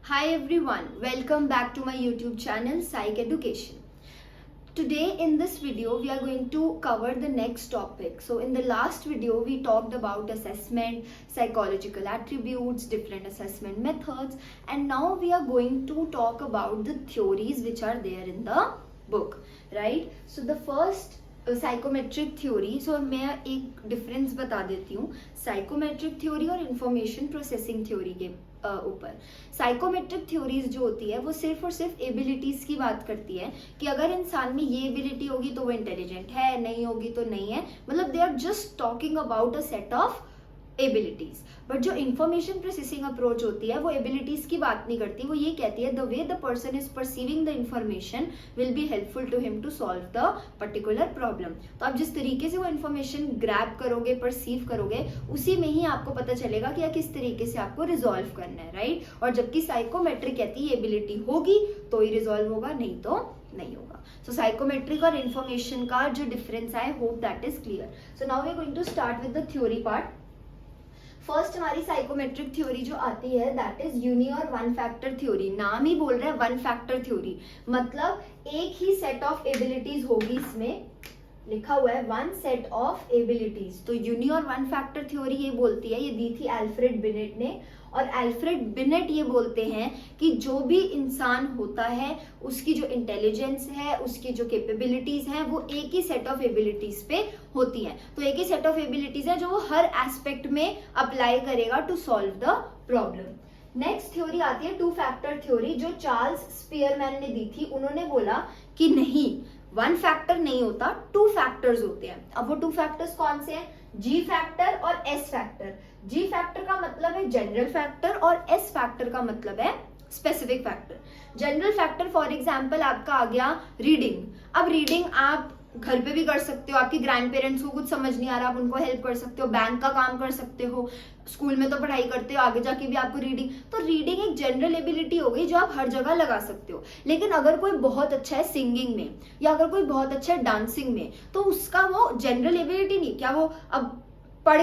Hi everyone, welcome back to my YouTube channel Psych Education. Today in this video we are going to cover the next topic. So in the last video we talked about assessment, psychological attributes, different assessment methods, and now we are going to talk about the theories which are there in the book, right? So the first psychometric theory, so मैं एक difference बता देती हूँ psychometric theory और information processing theory के ऊपर. Psychometric theories जो होती है वो सिर्फ और सिर्फ एबिलिटीज की बात करती है कि अगर इंसान में ये एबिलिटी होगी तो वो इंटेलिजेंट है, नहीं होगी तो नहीं है. मतलब they are just talking about a set of abilities. But जो इंफॉर्मेशन प्रोसेसिंग अप्रोच होती है वो एबिलिटीज की बात नहीं करती. वो ये कहती है the way the person is perceiving the information will be helpful to him to solve the particular problem. तो आप जिस तरीके से वो इंफॉर्मेशन ग्रैब करोगे, परसीव करोगे, उसी में ही आपको पता चलेगा कि किस तरीके से आपको रिजॉल्व करना है, राइट? और जबकि साइकोमेट्रिक कहती है एबिलिटी होगी तो ही रिजॉल्व होगा, नहीं तो नहीं होगा. सो साइकोमेट्रिक और इंफॉर्मेशन का जो डिफरेंस है, hope that is clear. So now we are going to start with the theory part. First हमारी साइकोमेट्रिक थ्योरी जो आती है दैट इज यूनी और वन फैक्टर थ्योरी. नाम ही बोल रहा है वन फैक्टर थ्योरी, मतलब एक ही सेट ऑफ एबिलिटीज होगी. इसमें लिखा हुआ है वन सेट ऑफ एबिलिटीज. तो यूनी और वन फैक्टर थ्योरी ये बोलती है, ये दी थी अल्फ्रेड बिनेट ने. और अल्फ्रेड बिनेट ये बोलते हैं कि जो भी इंसान होता है उसकी जो इंटेलिजेंस है, उसकी जो कैपेबिलिटीज हैं, वो एक ही सेट ऑफ एबिलिटीज पे होती हैं. तो एक ही सेट ऑफ एबिलिटीज है जो वो हर एस्पेक्ट में अप्लाई करेगा to solve the problem. Next theory आती है टू फैक्टर थ्योरी, जो चार्ल्स स्पीयरमैन ने दी थी. उन्होंने बोला कि नहीं, वन फैक्टर नहीं होता, टू फैक्टर्स होते हैं. अब वो टू फैक्टर्स कौन से हैं? जी फैक्टर और एस फैक्टर. जी फैक्टर का मतलब है जनरल फैक्टर और एस फैक्टर का मतलब है specific factor. General factor for example आपका आ गया रीडिंग. अब रीडिंग आप घर पे भी कर सकते हो, आपके ग्रैंड पेरेंट्स को कुछ समझ नहीं आ रहा, आप उनको हेल्प कर सकते हो, बैंक का काम कर सकते हो, स्कूल में तो पढ़ाई करते हो, आगे जाके भी आपको रीडिंग. तो रीडिंग एक जनरल एबिलिटी हो गई जो आप हर जगह लगा सकते हो. लेकिन अगर कोई बहुत अच्छा है सिंगिंग में या अगर कोई बहुत अच्छा है डांसिंग में, तो उसका वो जनरल एबिलिटी नहीं. क्या वो अब पढ़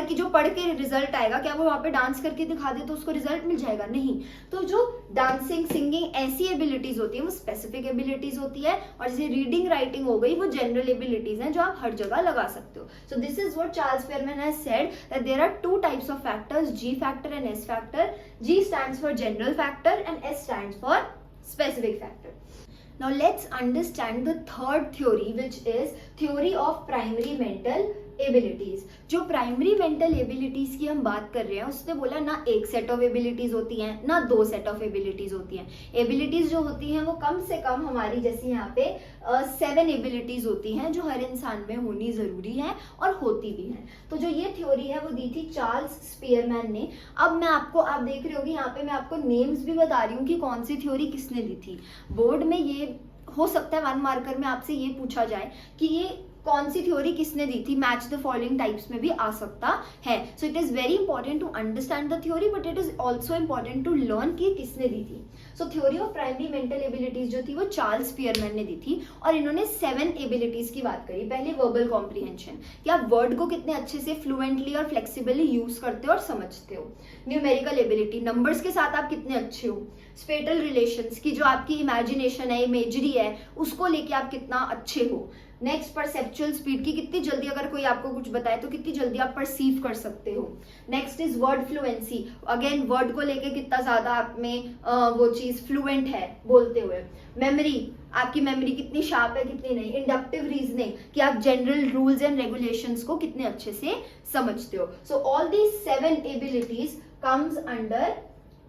के रिजल्ट आएगा? क्या वो वहां पे डांस करके दिखा दे तो उसको रिजल्ट मिल जाएगा? नहीं. तो जो डांसिंग, सिंगिंग ऐसी एबिलिटीज होती है वो स्पेसिफिक एबिलिटीज होती है. और जैसे रीडिंग, राइटिंग हो गई, वो जनरल एबिलिटीज हैं जो आप हर जगह लगा सकते हो. So this is what Charles Spearman has said that there are two types of factors, G factor and S factor. G stands for general factor and S stands for specific factor. Now let's understand the third theory, which is theory of primary mental abilities. जो primary mental abilities की हम बात कर रहे हैं, उसने बोला ना एक सेट ऑफ एबिलिटीज होती हैं ना दो सेट ऑफ एबिलिटीज होती हैं. एबिलिटीज जो होती हैं वो कम से कम हमारी जैसे यहाँ पे 7 एबिलिटीज होती हैं जो हर इंसान में होनी जरूरी है और होती भी हैं. तो जो ये थ्योरी है वो दी थी चार्ल्स स्पीयरमैन ने. अब मैं आपको, आप देख रहे होगे यहाँ पे मैं आपको नेम्स भी बता रही हूँ कि कौन सी थ्योरी किसने दी थी. बोर्ड में ये हो सकता है 1 मार्कर में आपसे ये पूछा जाए कि ये कौन सी थ्योरी किसने दी थी. मैच द फॉलोइंग टाइप्स में भी आ सकता है. So it is very important to understand the theory, but it is also important to learn कि किसने दी थी. So theory of primary mental abilities जो थी वो चार्ल्स स्पीयरमैन ने दी थी. और इन्होंने 7 एबिलिटीज की बात करी. पहले वर्बल कॉम्प्रीहेंशन, कि आप वर्ड को कितने अच्छे से फ्लुएंटली और फ्लेक्सिबली यूज करते हो और समझते हो. न्यूमेरिकल एबिलिटी, नंबर्स के साथ आप कितने अच्छे हो. स्पेटल रिलेशंस, की जो आपकी इमेजिनेशन है, इमेजरी है, उसको लेके आप कितना अच्छे हो. नेक्स्ट परसेप्चुअल स्पीड, की कितनी जल्दी अगर कोई आपको कुछ बताए तो कितनी जल्दी आप परसीव कर सकते हो. Next is word fluency, again word को लेके कितना ज्यादा आप में वो चीज फ्लुएंट है बोलते हुए. मेमोरी, आपकी मेमोरी कितनी शार्प है, कितनी नहीं. इंडक्टिव रीजनिंग, कि आप जनरल रूल्स एंड रेगुलेशंस को कितने अच्छे से समझते हो. So all these 7 abilities comes under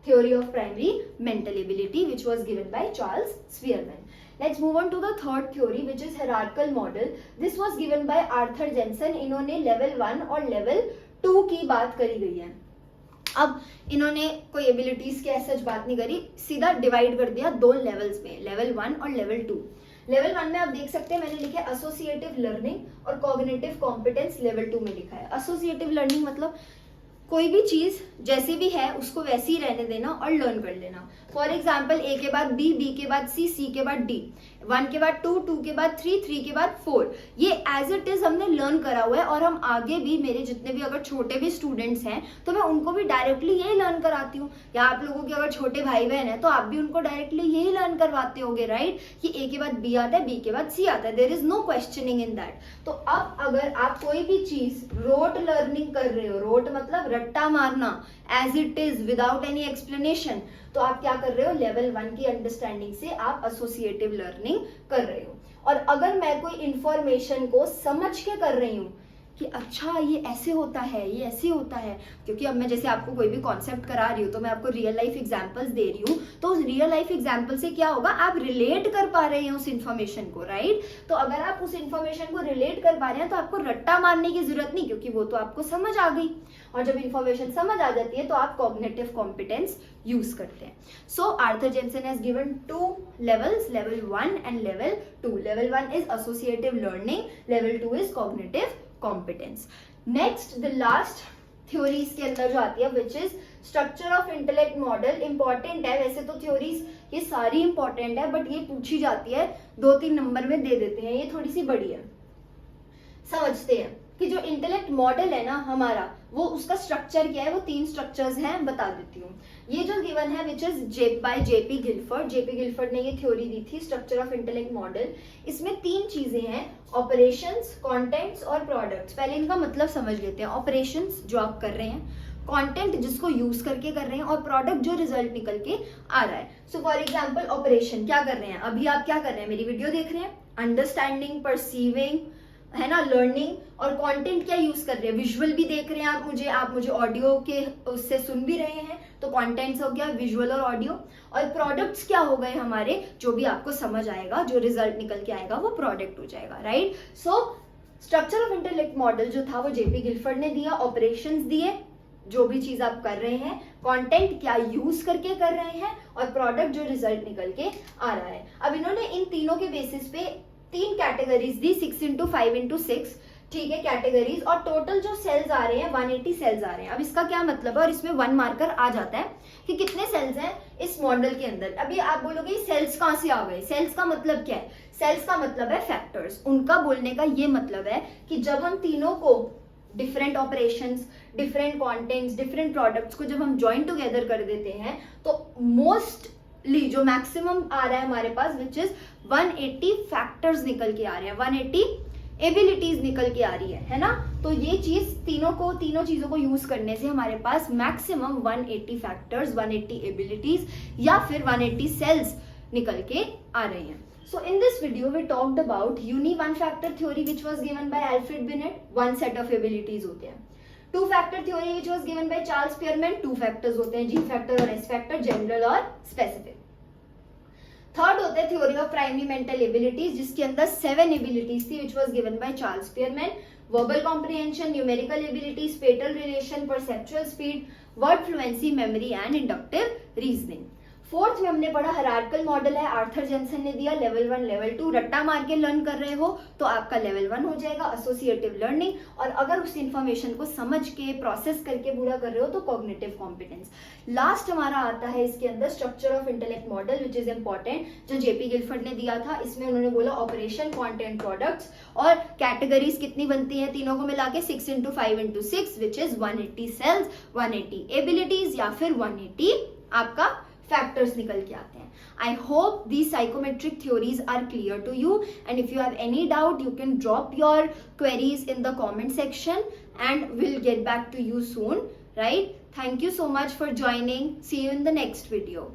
theory of primary mental ability, which was given by Charles Spearman. Let's move on to the third theory, which is hierarchical model. This was given by Arthur Jensen. इन्होंने level 1 और level 2 की बात करी गई है. अब इन्होंने कोई एबिलिटीज की ऐसा बात नहीं करी, सीधा डिवाइड कर दिया 2 लेवल्स में, लेवल 1 और लेवल 2. लेवल 1 में आप देख सकते हैं मैंने लिखा है एसोसिएटिव लर्निंग और कॉग्निटिव कॉम्पिटेंस लेवल 2 में लिखा है. एसोसिएटिव लर्निंग मतलब कोई भी चीज जैसे भी है उसको वैसे ही रहने देना और लर्न कर लेना. फॉर एग्जाम्पल ए के बाद बी, बी के बाद सी, सी के बाद डी. 1 के बाद 2, 2 के बाद 3, 3 के बाद 4, ये एज इट इज हमने लर्न करा हुआ है। और हम आगे भी, मेरे जितने भी अगर छोटे भी स्टूडेंट्स हैं तो मैं उनको भी डायरेक्टली यही लर्न कराती हूँ, या आप लोगों के अगर छोटे भाई बहन है तो आप भी उनको डायरेक्टली यही लर्न करवाते होगे, राइट, कि ए के बाद बी आता है, बी के बाद सी आता है, there is no questioning in that. तो अब अगर आप कोई भी चीज रोट लर्निंग कर रहे हो, रोट मतलब रट्टा मारना, as it is without any explanation, तो आप क्या कर रहे हो, लेवल 1 की अंडरस्टैंडिंग से आप एसोसिएटिव लर्निंग कर रहे हो। और अगर मैं कोई इंफॉर्मेशन को समझ के कर रही हूँ कि अच्छा ये ऐसे होता है, ये ऐसे होता है, क्योंकि अब मैं जैसे आपको कोई भी कॉन्सेप्ट करा रही हूँ तो मैं आपको रियल लाइफ एग्जांपल्स दे रही हूँ, तो उस रियल लाइफ एग्जांपल से क्या होगा, आप रिलेट कर पा रहे हैं उस इन्फॉर्मेशन को, राइट। तो अगर आप उस इन्फॉर्मेशन को रिलेट कर पा रहे हैं तो आपको रट्टा मारने की जरूरत नहीं, क्योंकि वो तो आपको समझ आ गई। और जब इन्फॉर्मेशन समझ आ जाती है तो आप कॉग्निटिव कॉम्पिटेंस यूज करते हैं। So Arthur Jensen has given 2 levels, level 1 and level 2. Level 1 is associative learning, level 2 is cognitive competence. Next, the last theory इसके अंदर जो आती है which is structure of intellect model. important है, वैसे तो theories ये सारी important है, but ये पूछी जाती है 2-3 नंबर में दे देते हैं, ये थोड़ी सी बड़ी है। समझते हैं कि जो इंटेलेक्ट मॉडल है ना हमारा, वो उसका स्ट्रक्चर क्या है, वो 3 स्ट्रक्चर्स हैं, बता देती हूँ। ये जो गिवन है which is by JP Gilford, JP Gilford ने ये थ्योरी दी थी, स्ट्रक्चर ऑफ इंटेलेक्ट मॉडल। इसमें 3 चीजें हैं, ऑपरेशंस, कंटेंट्स और प्रोडक्ट्स। पहले इनका मतलब समझ लेते हैं। ऑपरेशंस जो आप कर रहे हैं, कंटेंट जिसको यूज करके कर रहे हैं, और प्रोडक्ट जो रिजल्ट निकल के आ रहा है। सो फॉर एग्जाम्पल ऑपरेशन क्या कर रहे हैं, अभी आप क्या कर रहे हैं, मेरी वीडियो देख रहे हैं, अंडरस्टैंडिंग, परसीविंग, है ना, लर्निंग। और कंटेंट क्या यूज कर रहे हैं, विजुअल भी देख रहे हैं आप मुझे ऑडियो के उससे सुन भी रहे हैं, तो कंटेंट्स हो गया विजुअल और ऑडियो। और प्रोडक्ट्स क्या हो गए हमारे, जो भी आपको समझ आएगा, जो रिजल्ट निकल के आएगा वो प्रोडक्ट हो जाएगा, right. So structure of intellect model जो था वो जेपी गिलफर्ड ने दिया, ऑपरेशंस दिए, जो भी चीज आप कर रहे हैं, कंटेंट क्या यूज करके कर रहे हैं, और प्रोडक्ट जो रिजल्ट निकल के आ रहा है। अब इन्होंने इन तीनों के बेसिस पे 3 कैटेगरीज दी, 6 into 5 into 6, ठीक है, कैटेगरीज। और टोटल जो सेल्स आ रहे हैं 180 सेल्स आ रहे हैं। अब इसका क्या मतलब है, और इसमें 1 मार्कर आ जाता है कि कितने सेल्स हैं इस मॉडल के अंदर। अभी आप बोलोगे सेल्स कहां से आ गए, सेल्स का मतलब क्या है, सेल्स का मतलब है फैक्टर्स। उनका बोलने का ये मतलब है कि जब हम तीनों को, different operations, different contents, different products को जब हम ज्वाइन टुगेदर कर देते हैं, तो मोस्टली जो मैक्सिमम आ रहा है हमारे पास विच इज 180 फैक्टर्स निकल के आ रहे हैं, 180 एबिलिटीज निकल के आ रही है ना। तो ये चीज तीनों चीजों को यूज करने से हमारे पास मैक्सिमम 180 फैक्टर्स, 180 एबिलिटीज या फिर 180 सेल्स निकल के आ रहे हैं। So in this video we talked about uni one factor theory which was given by Alfred Binet, one set of abilities होते हैं। To factor theory which was given by Charles Spearman, 2 factors होते हैं, G factor और S factor, general और specific. Third होते हैं theory of primary mental abilities, जिसके अंदर 7 एबिलिटीज थी which was given by Charles Spearman, verbal comprehension, numerical ability, spatial relation, perceptual speed, word fluency, memory and inductive reasoning। Fourth में हमने पढ़ा hierarchical model है, Arthur Jensen ने दिया, level 1 level 2, रट्टा मार के लर्न कर रहे हो तो आपका लेवल 1 हो जाएगा, एसोसिएटिव लर्निंग। और अगर उस इंफॉर्मेशन को समझ के प्रोसेस करके पूरा कर रहे हो तो कॉग्निटिव कॉम्पिटेंस। लास्ट हमारा आता है इसके अंदर structure of intellect model which is important, जो जेपी गिलफर्ड ने दिया था। इसमें उन्होंने बोला ऑपरेशन, कंटेंट, प्रोडक्ट्स, और कैटेगरीज कितनी बनती है तीनों को मिला के 6 into 5 into 6 which is 180 cells, 180 abilities या फिर 180 आपका फैक्टर्स निकल के आते हैं। I hope these psychometric theories are clear to you, and if you have any doubt you can drop your queries in the comment section and we'll get back to you soon, right? Thank you so much for joining. See you in the next video.